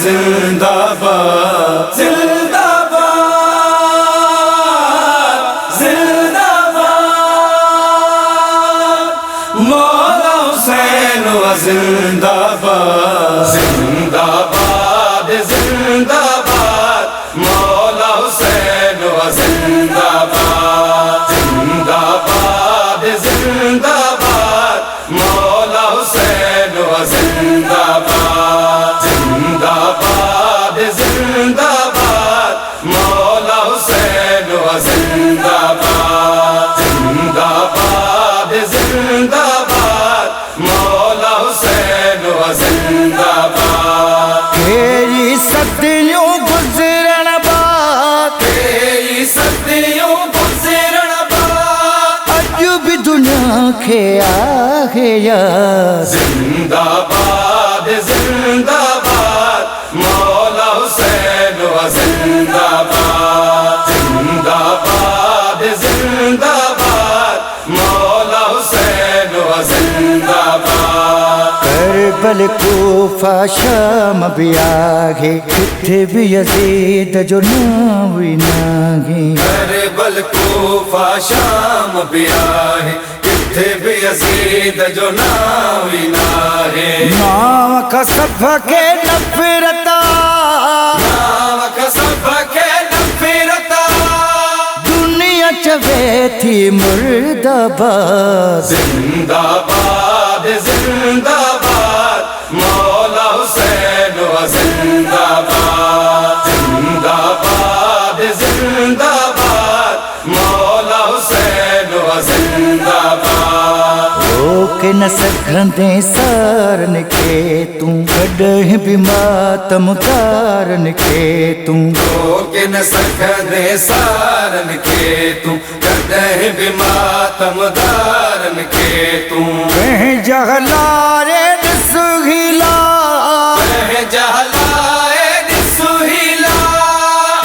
जिंदाबाद जिंदाबाद जिंदाबाद मौला हुसैन जिंदाबाद जिंदाबाद जिंदाबाद मौला हुसैन जिंदाबाद जिंदाबाद जिंदाबाद मौला हुसैन जिंदाबाद जिंदाबाद जिंदाबाद मौला हुसैन जिंदाबाद जिंदाबाद जिंदाबाद मौला हुसैन जिंदाबाद। तेरी सदियों गुज़रण बाद, तेरी सदियों गुज़रण बाद अज भी दुनिया खे आहे याद। जिंदाबाद जिंदाबाद मौला हुसैन जिंदाबाद जिंदाबाद जिंदाबाद मौला हुसैन जिंदाबाद। करबल कूफा शाम भी आगे, किथे भी यजीद जो नावी नागे। करबल कूफा शाम भी आए, किथे भी यजीद जो नावी नाहे। नाम का सबके नफरता, नाम का सबके नफरता दुनिया चवे थी मुर्दाबाद। जिंदाबाद जिंदाबाद मौला हुसैन जिंदाबाद जिंदाबाद जिंदाबाद मौला हुसैन जिंदाबाद। रोक न सकंदे सारन के तू, कॾहिं भी मातम उतारन के तू। रोक न सकंदे सारन के तू, कॾहिं भी मातम धारन के तू। कंहिं जहलारे ॾिस हीला, कंहिं जहलाए ॾिस हीला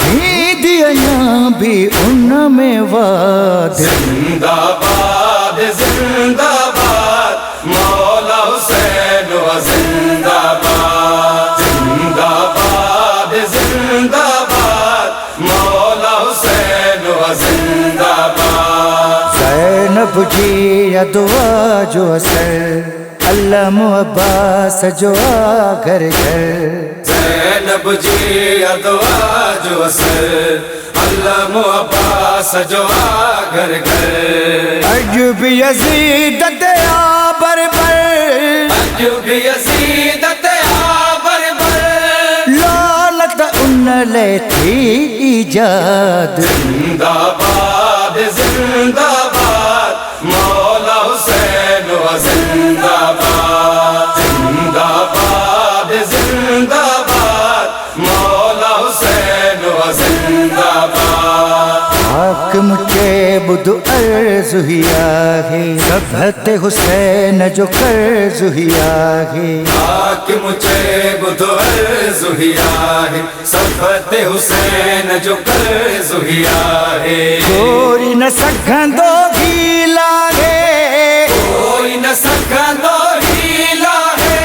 थींदी अञा भी उन में वाद। जिंदाबाद जिंदाबाद मौला हुसैन जिंदाबाद जिंदाबाद जिंदाबाद मौला हुसैन जिंदाबाद। ज़ैनब जी दुआ जो असर, अल्लाह अब्बास जो घर घर। ज़ैनब जी दुआ जो असर, अल्लाह अब्बास जो घर घर। अज भी यजीद ते आ बरबर, अज भी यजीद ते आ बरबर। लानत उन ले थी ईजाद। जिंदाबाद जिंदाबाद मौला हुसैन जिंदाबाद जिंदाबाद जिंदाबाद मौला हुसैन जिंदाबाद। हाकिम के बुध अर्ज ही आहे, सबहत हुसैन जो कर्ज ही आहे। हाकिम चे बुध अर्ज ही आहे, सबहत हुसैन जो कर्ज ही आहे। कोई न सघंदो ही लागे, कोई न सकंदो ही लाहे।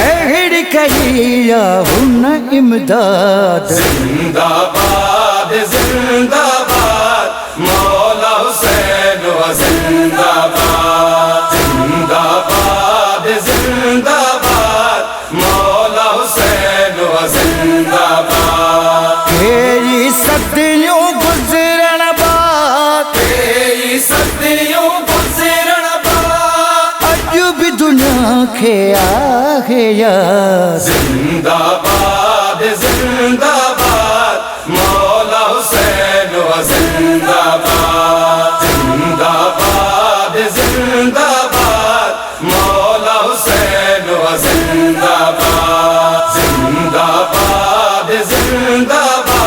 अहिड़ी कई हुन इमदाद। जिंदाबाद जिंदाबाद मौला हुसैन जिंदाबाद जिंदाबाद जिंदाबाद मौला हुसैन जिंदाबाद। तेरी सदियों गुज़रण बाद, तेरी सदियों गुज़रण बाद अज भी दुनिया खे आहे याद। जिंदाबाद जिंदाबाद मौला हुसैन जिंदाबाद जिंदाबाद जिंदाबाद मौला हुसैन जिंदाबाद जिंदाबाद जिंदाबाद